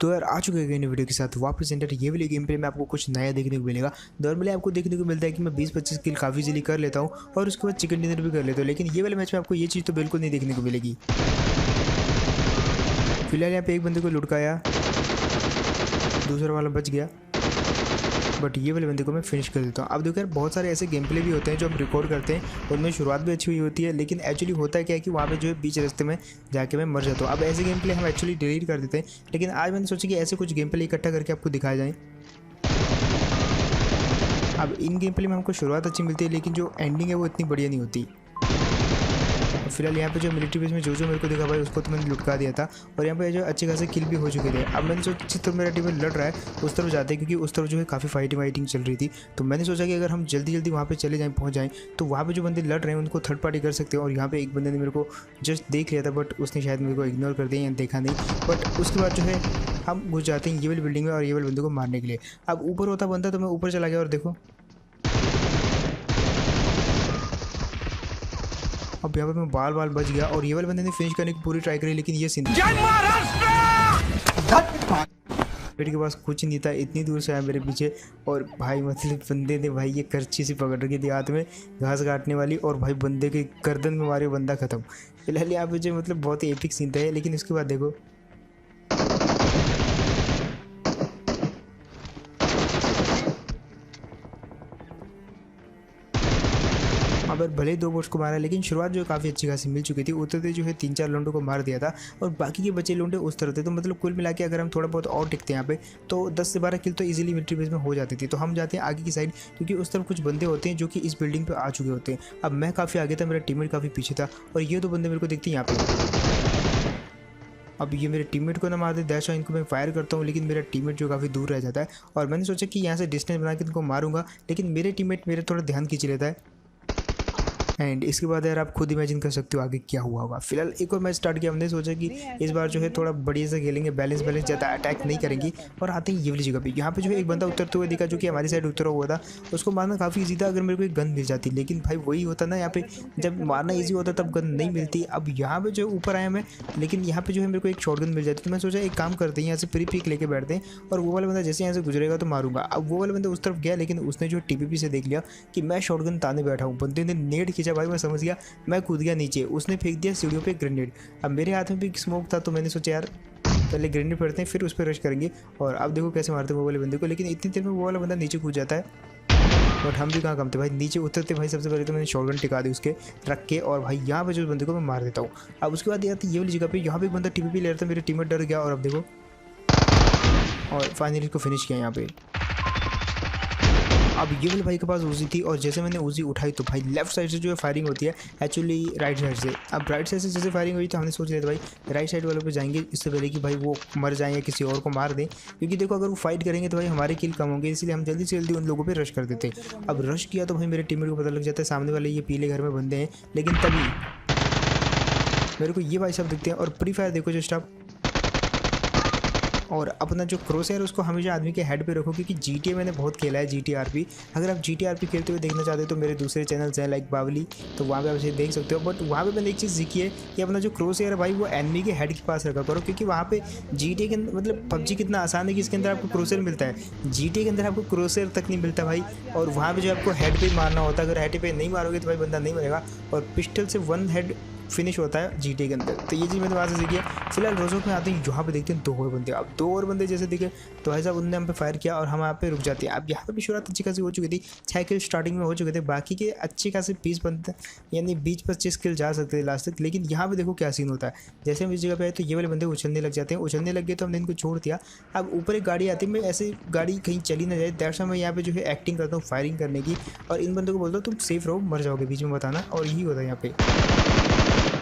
तो यार आ चुके हैं नई वीडियो के साथ वापस इंटर। ये वाली गेम प्ले में आपको कुछ नया देखने को मिलेगा। नॉर्मली आपको देखने को मिलता है कि मैं 20-25 किल काफ़ी इजीली कर लेता हूँ और उसके बाद चिकन डिनर भी कर लेता हूँ, लेकिन ये वाले मैच में आपको ये चीज़ तो बिल्कुल नहीं देखने को मिलेगी। फिलहाल यहाँ पे एक बंदे को लुटकाया, दूसरा वाला बच गया, बट ये वाले बंदे को मैं फिनिश कर देता हूँ। अब देखो यार बहुत सारे ऐसे गेम प्ले भी होते हैं जो हम रिकॉर्ड करते हैं, उनमें शुरुआत भी अच्छी हुई होती है, लेकिन एक्चुअली होता है क्या है कि वहाँ पे जो है बीच रास्ते में जाके मैं मर जाता हूँ। अब ऐसे गेम प्ले हम एक्चुअली डिलीट कर देते हैं, लेकिन आज मैंने सोचा कि ऐसे कुछ गेम प्ले इकट्ठा करके आपको दिखाया जाए। अब इन गेम प्ले में हमको शुरुआत अच्छी मिलती है, लेकिन जो एंडिंग है वो इतनी बढ़िया नहीं होती। फिलहाल यहाँ पे जो मिलिट्री बेस में जो मेरे को दिखा भाई उसको तो मैंने लुटका दिया था, और यहाँ पे जो अच्छे खासे किल भी हो चुके थे। अब मैंने सोचा जिस तरफ मेरा टीम लड़ रहा है उस तरफ जाते हैं, क्योंकि उस तरफ जो है काफ़ी फाइटिंग चल रही थी। तो मैंने सोचा कि अगर हम जल्दी वहाँ पे चले जाएँ, पहुँच जाएँ, तो वहाँ पे जो बंदे लड़ रहे हैं उनको थर्ड पार्टी कर सकते हैं। और यहाँ पे एक बंदे ने मेरे को जस्ट देख लिया था, बट उसने शायद मेरे को इग्नोर कर दिया या देखा नहीं। बट उसके बाद जो है हम घुस जाते हैं ये वाली बिल्डिंग में और ये वाले बंदे को मारने के लिए। अब ऊपर होता बंदा तो मैं ऊपर चला गया, और देखो अब यहाँ पे मैं बाल बच गया, और ये वाले बंदे ने फिनिश करने की पूरी ट्राई करी, लेकिन ये सीन पेट के पास कुछ नहीं था, इतनी दूर से आया मेरे पीछे। और भाई मतलब बंदे ने भाई ये करची सी पकड़ रखी थी हाथ में, घास काटने वाली, और भाई बंदे के गर्दन में मारे बंदा खत्म। फिलहाल यहाँ पे जो मतलब बहुत ही एपिक सीन था, लेकिन उसके बाद देखो अब भले ही 2 बोट्स को मारा, लेकिन शुरुआत जो है काफ़ी अच्छी खासी मिल चुकी थी। उतरते जो है 3-4 लोंडों को मार दिया था, और बाकी के बचे लोंडे उस तरह थे। तो मतलब कुल मिला के अगर हम थोड़ा बहुत और टिकते यहाँ पे तो 10 से 12 किल तो इजीली मिलिट्री बेस में हो जाती थी। तो हम जाते हैं आगे की साइड, क्योंकि उस तरफ कुछ बंदे होते हैं जो कि इस बिल्डिंग पर आ चुके होते हैं। अब मैं काफ़ी आगे था, मेरा टीममेट काफ़ी पीछे था, और ये 2 बंदे मेरे को दिखते हैं यहाँ पे। अब ये मेरे टीममेट को ना मार दे, दैट्स व्हाई इनको मैं फायर करता हूँ, लेकिन मेरा टीममेट जो काफ़ी दूर रह जाता है। और मैंने सोचा कि यहाँ से डिस्टेंस बना के इनको मारूंगा, लेकिन मेरे टीममेट मेरे थोड़ा ध्यान खींच लेता है। एंड इसके बाद यार आप खुद इमेजिन कर सकते हो आगे क्या हुआ होगा। फिलहाल एक और मैच स्टार्ट किया, हमने सोचा कि इस बार जो है थोड़ा बढ़िया से खेलेंगे, बैलेंस ज़्यादा अटैक नहीं करेंगे। और आते हैं ये वाली जगह पे, यहाँ पे जो है एक बंदा उतरते हुए दिखा, जो कि हमारी साइड उतरा हुआ था। उसको मारना काफ़ी ईजी था अगर मेरे को एक गन मिल जाती, लेकिन भाई वही होता ना, यहाँ पे जब मारना ईजी होता तब गन नहीं मिलती। अब यहाँ पे जो ऊपर आया मैं, लेकिन यहाँ पे जो है मेरे को एक शॉटगन मिल जाती। तो मैं सोचा एक काम करते हैं, यहाँ से प्री पिक लेके बैठते हैं, और वो वाला बंदा जैसे यहाँ से गुजरेगा तो मारूंगा। अब वो वाला बंदा उस तरफ गया, लेकिन उसने जो टीपीपी से देख लिया कि मैं शॉटगन ताने बैठा हूँ। बंदे ने नेट खींचा, भाई मैं समझ गया, मैं कूद गया नीचे। उसने फेंक दिया सीढ़ियों पे ग्रेनेड। अब मेरे हाथ में भी स्मोक था, तो मैंने सोचा यार पहले ग्रेनेड फेंकते हैं, फिर उस पर रश करेंगे। और अब देखो कैसे मारते हैं वो वाले बंदे को, लेकिन इतनी देर में वो वाला बंदा नीचे कूद जाता है। बट हम भी कहाँ कम थे भाई, नीचे उतरते भाई सबसे पहले तो मैंने शॉटगन टिका दी उसके रख के, और भाई यहाँ पे जो बंदे को मैं मार देता हूँ। अब उसके बाद यार ये वाली जगह पे यहाँ पे एक बंदा टीपीपी ले रहा था, मेरे टीममेट डर गया, और अब देखो और फाइनली इसको फिनिश किया यहाँ पे। अब ये वाले भाई के पास उजी थी, और जैसे मैंने उजी उठाई तो भाई लेफ्ट साइड से जो है फायरिंग होती है, एक्चुअली राइट साइड से। अब राइट साइड से जैसे फायरिंग हुई तो हमने सोच लिया था भाई राइट साइड वालों पे जाएंगे, इससे पहले कि भाई वो मर जाएं या किसी और को मार दें, क्योंकि देखो अगर वो फाइट करेंगे तो भाई हमारे किल कम होंगे, इसलिए हम जल्दी से जल्दी उन लोगों पर रश कर देते। अब रश किया तो भाई मेरे टीममेट को पता लग जाता है सामने वाले ये पीले घर में बंदे हैं, लेकिन तभी मेरे को ये भाई सब दिखते हैं। और प्री फायर देखो जस्ट आप, और अपना जो क्रॉसहेयर उसको हमेशा आदमी के हेड पे रखो, क्योंकि GTA मैंने बहुत खेला है, GTRP। अगर आप GTRP खेलते हुए देखना चाहते हो तो मेरे दूसरे चैनल्स हैं लाइक बावली, तो वहाँ पे आप इसे देख सकते हो। बट वहाँ पे मैंने एक चीज़ सीखी है कि अपना जो क्रॉसहेयर है भाई वो एनिमी के हेड के पास रखा करो, क्योंकि वहाँ पे GTA के मतलब PUBG कितना आसान है कि इसके अंदर आपको क्रॉसहेयर मिलता है, GTA के अंदर आपको क्रॉसहेयर तक नहीं मिलता भाई। और वहाँ पर जो आपको हेड पे मारना होता है, अगर हेड पे नहीं मारोगे तो भाई बंदा नहीं मरेगा, और पिस्टल से 1 हेड फिनिश होता है GTA के अंदर। तो ये चीज़ मैंने वहाँ से सीखी है। फिलहाल रोजोक में आते हैं, यहाँ पे देखते हैं 2 और बंदे। अब 2 और बंदे जैसे दिखे तो भाई साहब उनने हम पे फायर किया, और हम यहाँ पे रुक जाते हैं। अब यहाँ पे भी शुरुआत अच्छी खासी हो चुकी थी, 6 किल स्टार्टिंग में हो चुके थे, बाकी के अच्छे खासे 20 बनते यानी 20-25 किल जा सकते थे लास्ट तक। लेकिन यहाँ पे देखो क्या सीन होता है, जैसे हम इस जगह पे आए तो ये वाले बंदे उछलने लग जाते हैं, उछलने लग गए तो हमने इनको छोड़ दिया। अब ऊपर एक गाड़ी आती है, मैं ऐसे गाड़ी कहीं चली ना जाए, दैट्स व्हाई मैं यहाँ पे जो है एक्टिंग करता हूँ फायरिंग करने की, और इन बंदों को बोलता हूँ तुम सेफ रहो, मर जाओगे बीच में बताना, और यही होता है यहाँ पे।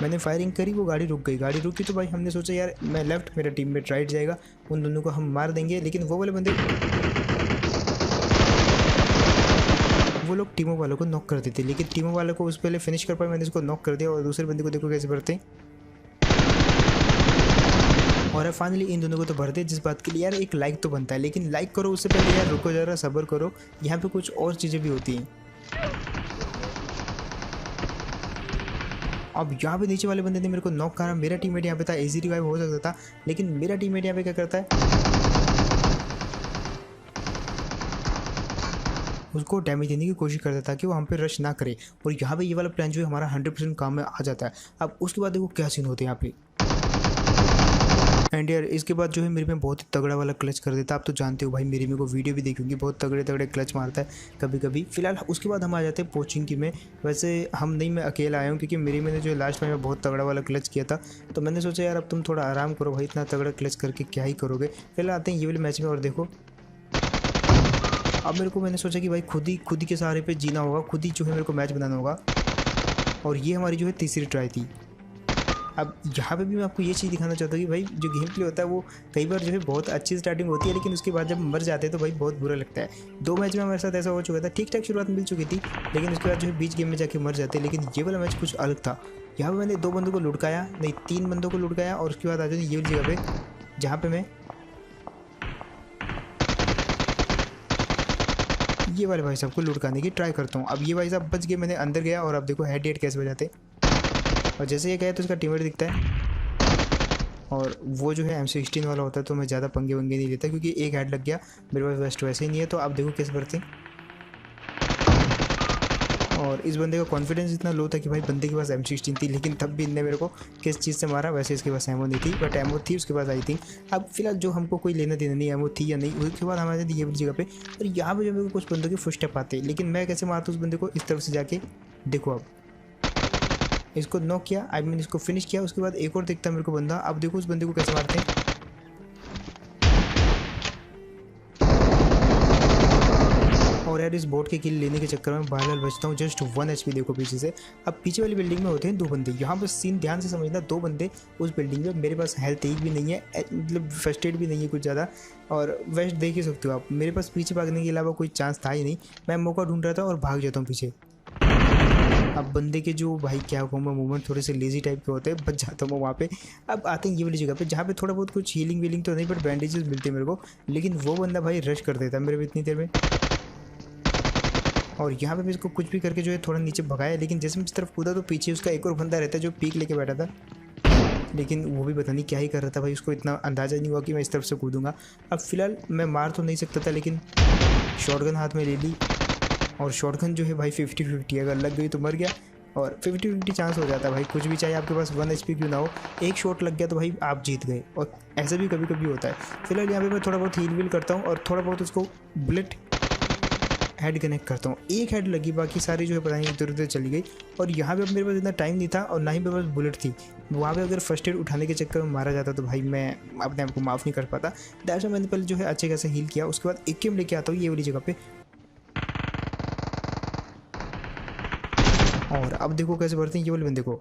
मैंने फायरिंग करी, वो गाड़ी रुक गई, गाड़ी रुकी तो भाई हमने सोचा यार मैं लेफ्ट, मेरा टीममेट राइट जाएगा, उन दोनों को हम मार देंगे। लेकिन वो वाले बंदे, वो लोग टीमों वालों को नॉक कर देते, लेकिन टीमों वालों को उस पहले फिनिश कर पाए, मैंने उसको नॉक कर दिया। और दूसरे बंदे को देखो कैसे भरते, और फाइनली इन दोनों को तो भरते। जिस बात के लिए यार एक लाइक तो बनता है, लेकिन लाइक करो उससे पहले यार रुको जरा, सब्र करो, यहाँ पे कुछ और चीज़ें भी होती हैं। अब यहाँ पे नीचे वाले बंदे ने मेरे को नॉक करा, मेरा टीममेट यहाँ पे था, इजी रिवाइव हो सकता था, लेकिन मेरा टीममेट यहाँ पे क्या करता है, उसको डैमेज देने की कोशिश करता है ताकि वो हम पे रश ना करे। और यहाँ पे ये वाला प्लान जो है हमारा 100% काम में आ जाता है। अब उसके बाद देखो क्या सीन होते हैं यहाँ पे। एंड यार इसके बाद जो है मेरे में बहुत ही तगड़ा वाला क्लच कर देता है। आप तो जानते हो भाई, मेरे में को वीडियो भी देखूंगी, बहुत तगड़े तगड़े क्लच मारता है कभी कभी। फिलहाल उसके बाद हम आ जाते हैं पोचिंग की में। वैसे हम नहीं, मैं अकेला आया हूँ क्योंकि मेरे मैंने जो लास्ट टाइम में बहुत तगड़ा वाला क्लच किया था। तो मैंने सोचा यार अब तुम थोड़ा आराम करो भाई, इतना तगड़ा क्लच करके क्या ही करोगे। फिलहाल आते हैं ये वाले मैच में और देखो अब मेरे को, मैंने सोचा कि भाई खुद ही के सहारे पे जीना होगा, खुद ही जो है मेरे को मैच बनाना होगा। और ये हमारी जो है तीसरी ट्राई थी। अब यहाँ पे भी मैं आपको ये चीज़ दिखाना चाहता हूँ कि भाई जो गेम प्ले होता है वो कई बार जो है बहुत अच्छी स्टार्टिंग होती है, लेकिन उसके बाद जब मर जाते हैं तो भाई बहुत बुरा लगता है। 2 मैच में हमारे साथ ऐसा हो चुका था, ठीक ठाक शुरुआत मिल चुकी थी, लेकिन उसके बाद जो है बीच गेम में जाके मर जाते। लेकिन ये वाला मैच कुछ अलग था। यहाँ पर मैंने 2 बंदों को लुढ़काया, नहीं 3 बंदों को लुढ़काया। और उसके बाद आ जाए ये वाली जगह पे जहाँ पे मैं ये वाले भाई साहब को लुढ़काने की ट्राई करता हूँ। अब ये भाई साहब बच गए, मैंने अंदर गया और अब देखो हेड कैसे बजाते। और जैसे ये गया तो उसका टीममेट दिखता है और वो जो है M16 वाला होता है। तो मैं ज़्यादा पंगे वंगे नहीं लेता क्योंकि एक हेड लग गया, मेरे पास वेस्ट वैसे ही नहीं है। तो आप देखो कैसे करते हैं। और इस बंदे का कॉन्फिडेंस इतना लो था कि भाई बंदे के पास M16 थी, लेकिन तब भी इनने मेरे को किस चीज़ से मारा। वैसे इसके पास एमो नहीं थी, बट एमो थी उसके पास, आई थिंक। अब फिलहाल जो हमको कोई लेना देना नहीं, एमो थी या नहीं। उसके बाद हमारे ये जगह पे, और यहाँ पे जो मेरे को कुछ बंदों के फुटस्टेप आते, लेकिन मैं कैसे मारता हूँ उस बंदे को, इस तरफ से जाके देखो। अब इसको नॉक किया, आई मीन इसको फिनिश किया। उसके बाद एक और दिखता है मेरे को बंदा। अब देखो उस बंदे को कैसे मारते हैं। और यार इस बोट के किल लेने के चक्कर में बार बचता हूँ। जस्ट 1 HP देखो पीछे से। अब पीछे वाली बिल्डिंग में होते हैं 2 बंदे। यहाँ पर सीन ध्यान से समझना, 2 बंदे उस बिल्डिंग में। मेरे पास हेल्थ एक भी नहीं है, मतलब फर्स्ट एड भी नहीं है कुछ ज़्यादा। और वेस्ट देख ही सकते हो आप, मेरे पास पीछे भागने के अलावा कोई चांस था ही नहीं। मैं मौका ढूंढ रहा था और भाग जाता हूँ पीछे। अब बंदे के जो भाई क्या कहूँ मैं, मूवमेंट थोड़े से लेजी टाइप के होते हैं, बच जाता हूँ वहाँ पे। अब आते हैं ये वाली जगह पे जहाँ पे थोड़ा बहुत कुछ हीलिंग वीलिंग तो नहीं, बट बैंडेजेस मिलते हैं मेरे को। लेकिन वो बंदा भाई रश कर देता है मेरे को इतनी देर में। और यहाँ पे मैं इसको कुछ भी करके जो है थोड़ा नीचे भगाया, लेकिन जैसे मैं इस तरफ कूदा तो पीछे उसका एक और बंदा रहता है जो पीक लेके बैठा था। लेकिन वो भी पता नहीं क्या ही कर रहा था भाई, उसको इतना अंदाज़ा नहीं हुआ कि मैं इस तरफ से कूदूंगा। अब फिलहाल मैं मार तो नहीं सकता था, लेकिन शॉटगन हाथ में ले ली। और शॉटगन जो है भाई 50-50, अगर लग गई तो मर गया, और 50-50 चांस हो जाता है भाई। कुछ भी चाहिए आपके पास 1 HP क्यों ना हो, एक शॉट लग गया तो भाई आप जीत गए। और ऐसा भी कभी कभी होता है। फिलहाल यहाँ पे मैं थोड़ा बहुत हील वील करता हूँ और थोड़ा बहुत उसको बुलेट हेड कनेक्ट करता हूँ। एक हेड लगी, बाकी सारी जो है पता नहीं इधर उधर चली गई। और यहाँ पे अब मेरे पास इतना टाइम नहीं था और ना ही मेरे पास बुलेट थी। वहाँ पे अगर फर्स्ट एड उठाने के चक्कर में मारा जाता तो भाई मैं अपने आप को माफ़ नहीं कर पाता। दैट्स व्हाई मैंने पहले जो है अच्छे खासा हील किया। उसके बाद एक गेम लेके आता हूँ ये वाली जगह पे। और अब देखो कैसे बढ़ते हैं ये वाले बंदे को।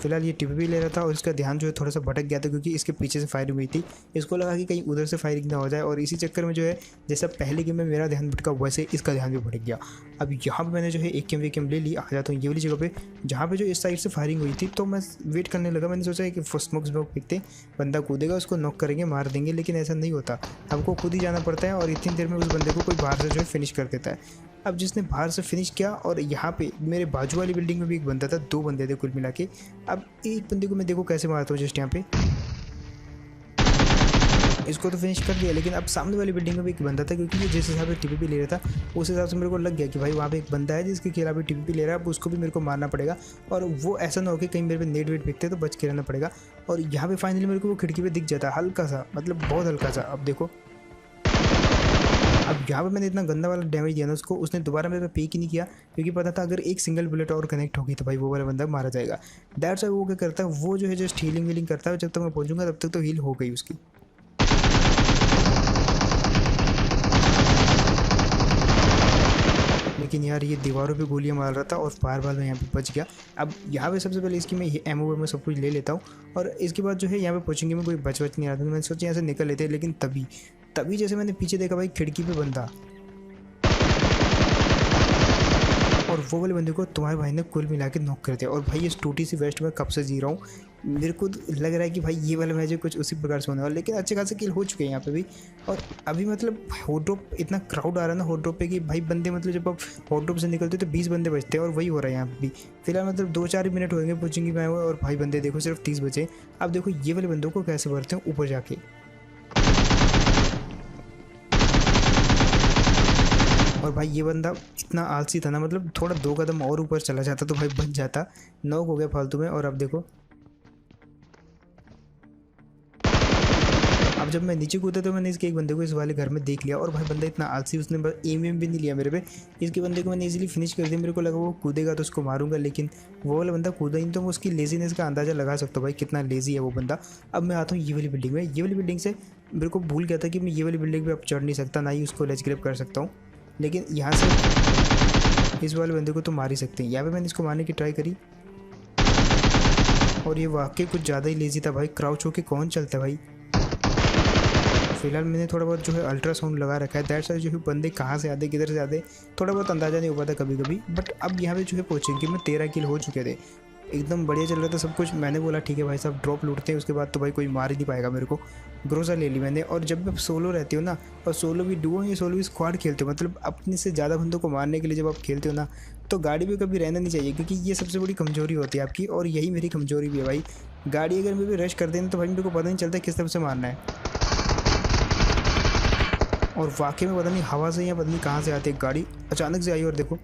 फिलहाल ये टीपी ले रहा था और इसका ध्यान जो है थोड़ा सा भटक गया था क्योंकि इसके पीछे से फायरिंग हुई थी। इसको लगा कि कहीं उधर से फायरिंग ना हो जाए, और इसी चक्कर में जो है जैसा पहले गेम में मेरा ध्यान भटका वैसे इसका ध्यान भी भटक गया। अब यहाँ पे मैंने जो है एक गेम ले ली। आ जाता हूँ ये वाली जगह पे जहाँ पे जो इस साइड से फायरिंग हुई थी। तो मैं वेट करने लगा, मैंने सोचा कि स्मोक फेंकते, बंदा कूदेगा उसको नॉक करेंगे मार देंगे, लेकिन ऐसा नहीं होता। हमको खुद ही जाना पड़ता है और इतनी देर में उस बंदे को कोई बाहर से जो है फिनिश कर देता है। अब जिसने बाहर से फिनिश किया, और यहाँ पे मेरे बाजू वाली बिल्डिंग में भी एक बंदा था, 2 बंदे थे कुल मिला के। अब एक बंदे को मैं देखो कैसे मारता हूँ जस्ट यहाँ पे, इसको तो फिनिश कर दिया। लेकिन अब सामने वाली बिल्डिंग में भी एक बंदा था, क्योंकि ये जिस हिसाब से टीपीपी ले रहा था उस हिसाब से मेरे को लग गया कि भाई वहाँ पे एक बंदा है जिसके खिलाफ भी टीपीपी ले रहा है। अब उसको भी मेरे को मारना पड़ेगा, और वो ऐसा ना हो कि कहीं मेरे पे नेट वेट फेंकते तो बच के रहना पड़ेगा। और यहाँ पे फाइनली मेरे को वो खिड़की पे दिख जाता है, हल्का सा, मतलब बहुत हल्का सा। अब देखो अब यहाँ पे मैंने इतना गंदा वाला डैमेज दिया ना उसको, उसने दोबारा मेरे पे पिक ही नहीं किया, क्योंकि पता था अगर एक सिंगल बुलेट और कनेक्ट होगी तो भाई वो वाला बंदा मारा जाएगा। दैट्स व्हाई वो क्या करता है, वो जो है जस्ट हीलिंग वीलिंग करता है। जब तक मैं पहुँचूंगा तब तक तो हील हो गई उसकी। लेकिन यार ये दीवारों पे गोलियां मार रहा था और बार बार मैं यहाँ पे बच गया। अब यहाँ पे सबसे पहले इसकी मैं एमओ में सब कुछ ले लेता हूँ, और इसके बाद जो है यहाँ पे पहुँचेंगे में कोई बच नहीं आता। मैंने सोचा यहाँ से निकल लेते हैं, लेकिन तभी जैसे मैंने पीछे देखा भाई खिड़की पे बंदा, और वो वाले बंदे को तुम्हारे भाई ने कुल मिला के नॉक कर दिया। और भाई इस टूटी सी वेस्ट में कब से जी रहा हूँ, मेरे को लग रहा है कि भाई ये वाला मैच कुछ उसी प्रकार से होने वाला। लेकिन अच्छे खासे किल हो चुके हैं यहाँ पे भी। और अभी मतलब हॉट ड्रॉप इतना क्राउड आ रहा है ना हॉट ड्रॉप पे कि भाई बंदे, मतलब जब आप हॉट ड्रॉप से निकलते तो 20 बंदे बचते हैं, और वही हो रहा है यहाँ पे भी। फिलहाल मतलब 2-4 मिनट होंगे पूछेंगे मैं, और भाई बंदे देखो सिर्फ 30 बचे। अब देखो ये वाले बंदों को कैसे भरते हैं ऊपर जाके। और भाई ये बंदा इतना आलसी था ना, मतलब थोड़ा 2 कदम और ऊपर चला जाता तो भाई बच जाता। नॉक हो गया फालतू में। और अब देखो, अब जब मैं नीचे कूदा तो मैंने इसके एक बंदे को इस वाले घर में देख लिया। और भाई बंदा इतना आलसी, उसने एम भी नहीं लिया मेरे पे। इसके बंदे को मैंने इजीली फिनिश कर दिया। मेरे को लगा वो कूदेगा तो उसको मारूंगा, लेकिन वो वाला बंदा कूदा ही नहीं। तो मैं उसकी लेजीनेस का अंदाज़ा लगा सकता हूँ भाई कितना लेजी है वो बंदा। अब मैं आता हूँ ये वाली बिल्डिंग में। ये वाली बिल्डिंग से मेरे को भूल गया था कि मैं ये वाली बिल्डिंग पर अब चढ़ नहीं सकता, ना ही उसको लेज ग्रैब कर सकता हूँ। लेकिन यहाँ से इस वाले बंदे को तो मार ही सकते हैं। यहाँ पे मैंने इसको मारने की ट्राई करी और ये वाकई कुछ ज़्यादा ही लेजी था भाई। क्राउच होके कौन चलता है भाई। फिलहाल मैंने थोड़ा बहुत जो है अल्ट्रासाउंड लगा रखा है। दैट्स वाई जो है बंदे कहाँ से आते किधर से आते थोड़ा बहुत अंदाज़ा नहीं हो पाता कभी कभी। बट अब यहाँ पे जो है पहुँचेंगे, मैं 13 किल हो चुके थे, एकदम बढ़िया चल रहा था सब कुछ। मैंने बोला ठीक है भाई साहब ड्रॉप लूटते हैं, उसके बाद तो भाई कोई मार ही नहीं पाएगा मेरे को। ग्रोजा ले ली मैंने। और जब मैं सोलो रहती हूँ ना, और सोलो भी डुओ या सोलो भी स्क्वाड खेलते हो, मतलब अपने से ज़्यादा बंदों को मारने के लिए जब आप खेलते हो ना, तो गाड़ी में कभी रहना नहीं चाहिए, क्योंकि ये सबसे बड़ी कमजोरी होती है आपकी। और यही मेरी कमजोरी भी है भाई। गाड़ी अगर मैं भी रश कर देना तो भाई मेरे को पता नहीं चलता किस तरफ से मारना है। और वाकई में पता नहीं हवा से या पता नहीं कहाँ से आती है गाड़ी, अचानक से आई। और देखो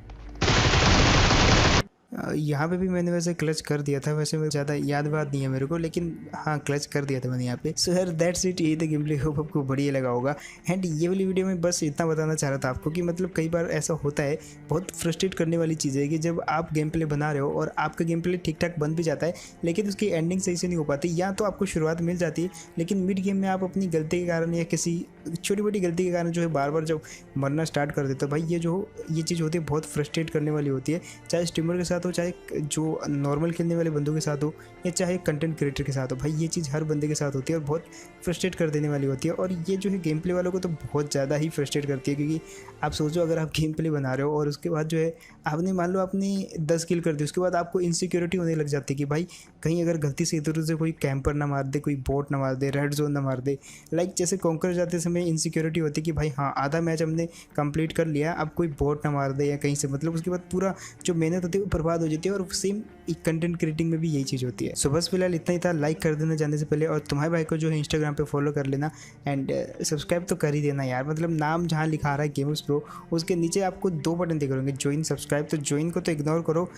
यहाँ पे भी मैंने वैसे क्लच कर दिया था। वैसे मैं ज़्यादा याद बात नहीं है मेरे को, लेकिन हाँ क्लच कर दिया था मैंने यहाँ पे। सो यार दैट्स इट, यही था गेम प्ले। होप आपको बढ़िया लगा होगा। एंड ये वाली वीडियो में बस इतना बताना चाह रहा था आपको कि मतलब कई बार ऐसा होता है, बहुत फ्रस्ट्रेट करने वाली चीज़ है कि जब आप गेम प्ले बना रहे हो और आपका गेम प्ले ठीक ठाक बन भी जाता है, लेकिन उसकी एंडिंग सही से नहीं हो पाती। या तो आपको शुरुआत मिल जाती है, लेकिन मिड गेम में आप अपनी गलती के कारण या किसी छोटी मोटी गलती के कारण जो है बार बार जब मरना स्टार्ट कर देते हो भाई, ये चीज़ होती है बहुत फ्रस्ट्रेट करने वाली होती है। चाहे स्ट्रीमर के साथ हो, चाहे जो नॉर्मल खेलने वाले बंदों के साथ हो, या चाहे कंटेंट क्रिएटर के साथ हो, भाई ये चीज़ हर बंदे के साथ होती है और बहुत फ्रस्ट्रेट कर देने वाली होती है। और ये जो है गेम प्ले वालों को तो बहुत ज़्यादा ही फ्रस्ट्रेट करती है, क्योंकि आप सोचो अगर आप गेम प्ले बना रहे हो और उसके बाद जो है आपने मान लो आपने 10 किल कर दी, उसके बाद आपको इनसिक्योरिटी होने लग जाती है कि भाई कहीं अगर गलती से इधर उधर कोई कैंपर ना मार दे, कोई बोट ना मार दे, रेड जोन ना मार दे। लाइक जैसे कॉन्कर जाते समय इनसिक्योरिटी होती है कि भाई हाँ आधा मैच हमने कंप्लीट कर लिया, अब कोई बोट ना मार दे या कहीं से, मतलब उसके बाद पूरा जो मेहनत होती है वो बर्बाद हो जाती है। और सेम कंटेंट क्रिएटिंग में भी यही चीज़ होती है। सो बस फिलहाल इतना ही था। लाइक कर देना जाने से पहले, और तुम्हारे भाई को जो है इंस्टाग्राम पे फॉलो कर लेना। एंड सब्सक्राइब तो कर ही देना यार, मतलब नाम जहाँ लिखा रहा है गेमर्स प्रो, उसके नीचे आपको 2 बटन दिख रहे होंगे, ज्वाइन सब्सक्राइब। तो ज्वाइन को तो इग्नोर करो,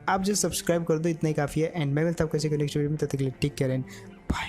आप जो सब्सक्राइब कर दो इतना ही काफ़ी है। एंड मैं मिलता हूँ कैसे नेक्स्ट वीडियो में, तब तक के लिए टेक केयर एंड बाय।